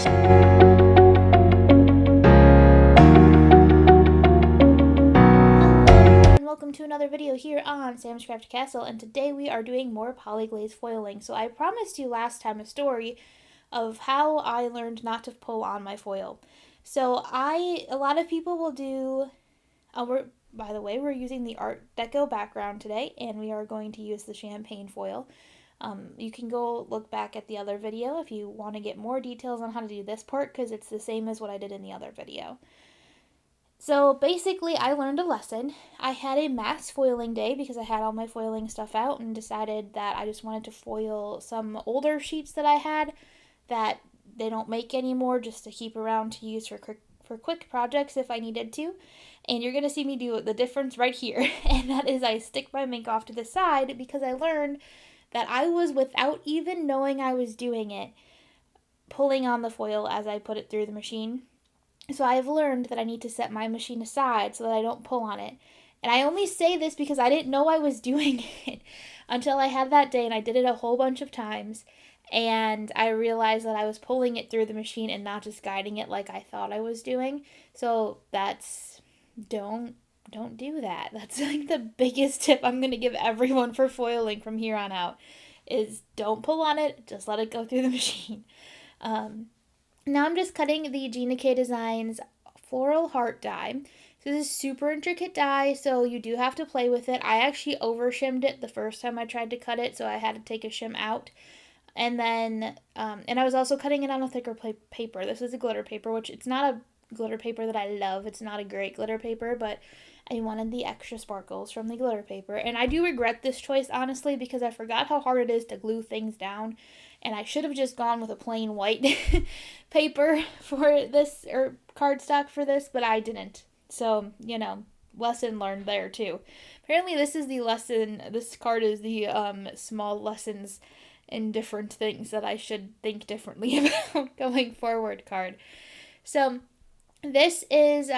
Welcome to another video here on Sam's Crafty Castle, and today we are doing more Poly-Glaze foiling. So I promised you last time a story of how I learned not to pull on my foil. So a lot of people will do, by the way, we're using the Art Deco background today, and we are going to use the champagne foil. You can go look back at the other video if you want to get more details on how to do this part, because it's the same as what I did in the other video. So basically, I learned a lesson. I had a mass foiling day because I had all my foiling stuff out and decided that I just wanted to foil some older sheets that I had that they don't make anymore, just to keep around to use for quick projects if I needed to. And you're going to see me do the difference right here. And that is I stick my ink off to the side because I learned that I was, without even knowing I was doing it, pulling on the foil as I put it through the machine. So I've learned that I need to set my machine aside so that I don't pull on it. And I only say this because I didn't know I was doing it until I had that day, and I did it a whole bunch of times. And I realized that I was pulling it through the machine and not just guiding it like I thought I was doing. So don't do that. That's like the biggest tip I'm going to give everyone for foiling from here on out is don't pull on it, just let it go through the machine. Now I'm just cutting the Gina Designs Floral Heart die. So this is super intricate die, so you do have to play with it. I actually over shimmed it the first time I tried to cut it, so I had to take a shim out. And then, and I was also cutting it on a thicker paper. This is a glitter paper, which it's not a glitter paper that I love. It's not a great glitter paper, but I wanted the extra sparkles from the glitter paper. And I do regret this choice, honestly, because I forgot how hard it is to glue things down. And I should have just gone with a plain white paper for this, or cardstock for this, but I didn't. So, lesson learned there too. Apparently this is the lesson, this card is the small lessons in different things that I should think differently about going forward card. So this is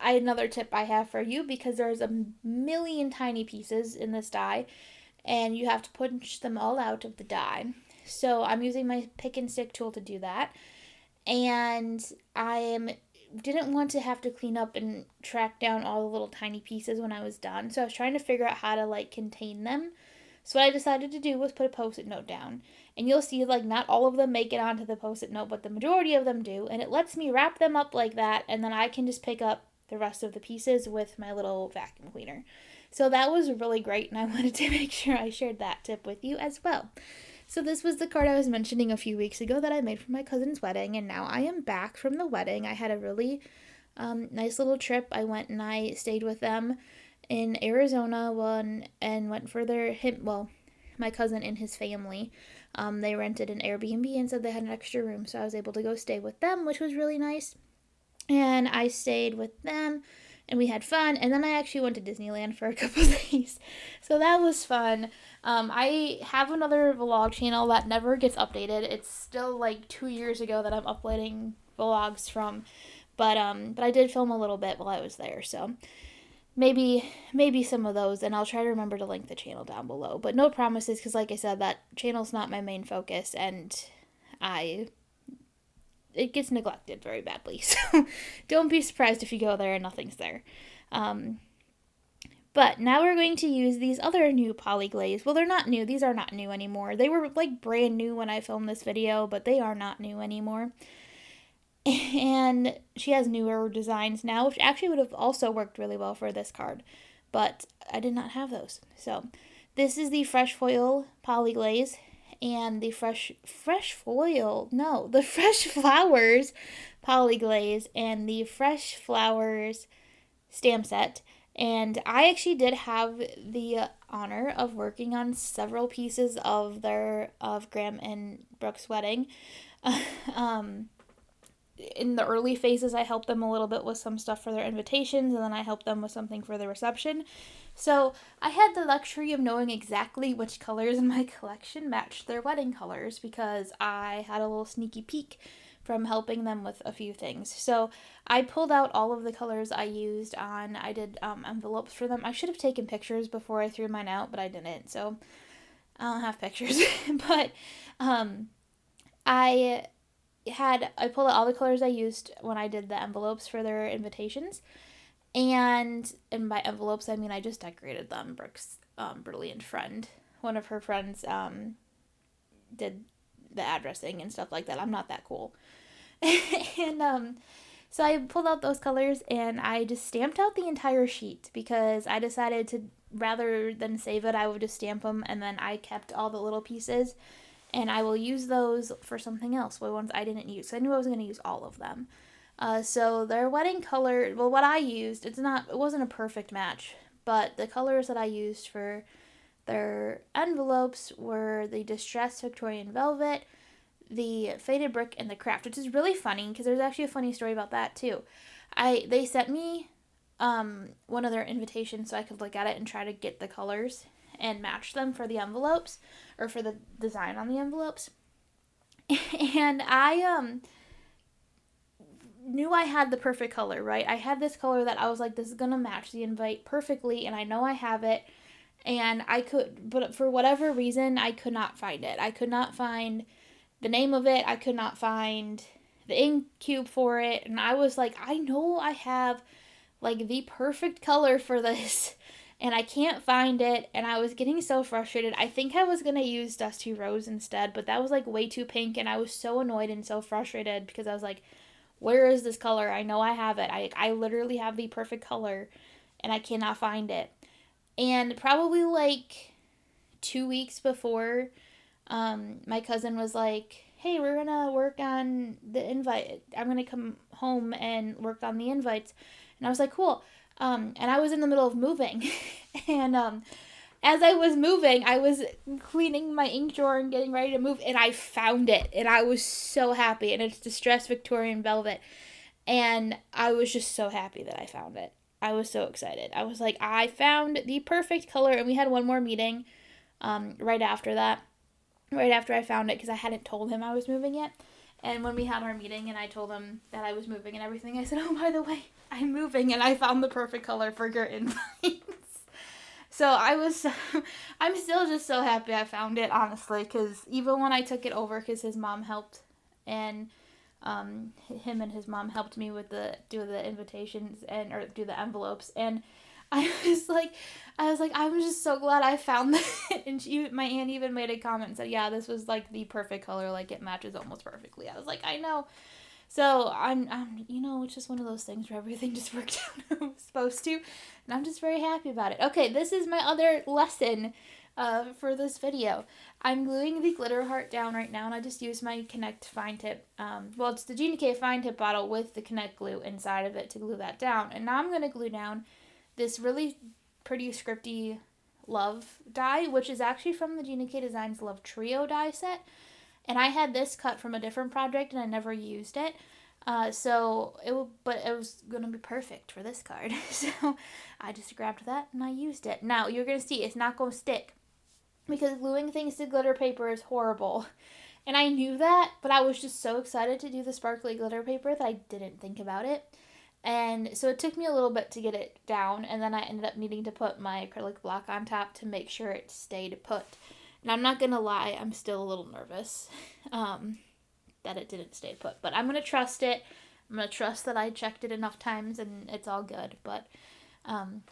another tip I have for you, because there's a million tiny pieces in this die, and you have to punch them all out of the die. So I'm using my pick and stick tool to do that. And didn't want to have to clean up and track down all the little tiny pieces when I was done. So I was trying to figure out how to contain them. So what I decided to do was put a Post-it note down. And you'll see not all of them make it onto the Post-it note, but the majority of them do. And it lets me wrap them up like that, and then I can just pick up the rest of the pieces with my little vacuum cleaner. So that was really great, and I wanted to make sure I shared that tip with you as well. So this was the card I was mentioning a few weeks ago that I made for my cousin's wedding, and now I am back from the wedding. I had a really nice little trip. I went and I stayed with them in Arizona and went for my cousin and his family. They rented an Airbnb and said they had an extra room, so I was able to go stay with them, which was really nice. And I stayed with them, and we had fun, and then I actually went to Disneyland for a couple of days. So that was fun. I have another vlog channel that never gets updated. It's still 2 years ago that I'm uploading vlogs from, but I did film a little bit while I was there, so maybe some of those, and I'll try to remember to link the channel down below. But no promises, because like I said, that channel's not my main focus, and it gets neglected very badly. So don't be surprised if you go there and nothing's there. But now we're going to use these other new Poly-Glaze. Well, they're not new. These are not new anymore. They were brand new when I filmed this video, but they are not new anymore. And she has newer designs now, which actually would have also worked really well for this card, but I did not have those. So this is the Fresh Foil Poly-Glaze and the Fresh Flowers Poly-Glaze and the Fresh Flowers stamp set. And I actually did have the honor of working on several pieces of Graham and Brooke's wedding. In the early phases, I helped them a little bit with some stuff for their invitations, and then I helped them with something for the reception. So I had the luxury of knowing exactly which colors in my collection matched their wedding colors, because I had a little sneaky peek from helping them with a few things. So I pulled out all of the colors I used I did envelopes for them. I should have taken pictures before I threw mine out, but I didn't, so I don't have pictures. But I pulled out all the colors I used when I did the envelopes for their invitations. And by envelopes, I mean I just decorated them. Brooke's brilliant friend, one of her friends, did the addressing and stuff like that. I'm not that cool. And so I pulled out those colors and I just stamped out the entire sheet because I decided to, rather than save it, I would just stamp them, and then I kept all the little pieces and I will use those for something else, ones I didn't use. So I knew I was going to use all of them. So their wedding color, well, what I used, it wasn't a perfect match, but the colors that I used for their envelopes were the Distressed Victorian Velvet, the Faded Brick, and the Craft, which is really funny because there's actually a funny story about that too. They sent me one of their invitations so I could look at it and try to get the colors and match them for the envelopes, or for the design on the envelopes. And I knew I had the perfect color, right? I had this color that I was like, this is gonna match the invite perfectly, and I know I have it. And but for whatever reason, I could not find it. I could not find the name of it. I could not find the ink cube for it. And I was like, I know I have like the perfect color for this, and I can't find it. And I was getting so frustrated. I think I was gonna use Dusty Rose instead, but that was like way too pink, and I was so annoyed and so frustrated because I was like, where is this color? I know I have it. I literally have the perfect color, and I cannot find it. And probably like 2 weeks before, my cousin was like, hey, we're going to work on the invite. I'm going to come home and work on the invites. And I was like, cool. And I was in the middle of moving. And as I was moving, I was cleaning my ink drawer and getting ready to move, and I found it. And I was so happy. And it's Distressed Victorian Velvet. And I was just so happy that I found it. I was so excited. I was like, I found the perfect color. And we had one more meeting right after that, right after I found it, because I hadn't told him I was moving yet. And when we had our meeting and I told him that I was moving and everything, I said, oh, by the way, I'm moving and I found the perfect color for your invites. So I'm still just so happy I found it, honestly, because even when I took it over, because his mom helped, and him and his mom helped me with do the invitations or do the envelopes, and I was like, I'm just so glad I found that. And my aunt even made a comment and said, yeah, this was like the perfect color, like it matches almost perfectly. I was like, I know. So I'm it's just one of those things where everything just worked out how it was supposed to, and I'm just very happy about it. Okay, this is my other lesson for this video. I'm gluing the glitter heart down right now, and I just used my Connect fine tip. It's the Gina K fine tip bottle with the Connect glue inside of it to glue that down. And now I'm going to glue down this really pretty scripty Love die, which is actually from the Gina K Designs Love Trio die set. And I had this cut from a different project, and I never used it. But it was going to be perfect for this card. So I just grabbed that and I used it. Now, you're going to see it's not going to stick, because gluing things to glitter paper is horrible. And I knew that, but I was just so excited to do the sparkly glitter paper that I didn't think about it. And so it took me a little bit to get it down, and then I ended up needing to put my acrylic block on top to make sure it stayed put. And I'm not going to lie, I'm still a little nervous that it didn't stay put. But I'm going to trust it. I'm going to trust that I checked it enough times and it's all good. But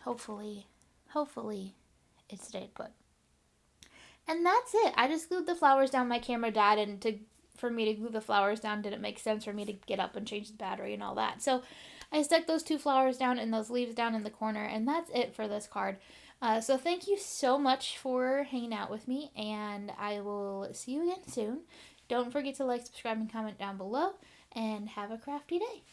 hopefully it stayed put. And that's it. I just glued the flowers down. My camera died, and for me to glue the flowers down didn't make sense for me to get up and change the battery and all that. So I stuck those 2 flowers down and those leaves down in the corner, and that's it for this card. So thank you so much for hanging out with me, and I will see you again soon. Don't forget to like, subscribe, and comment down below, and have a crafty day.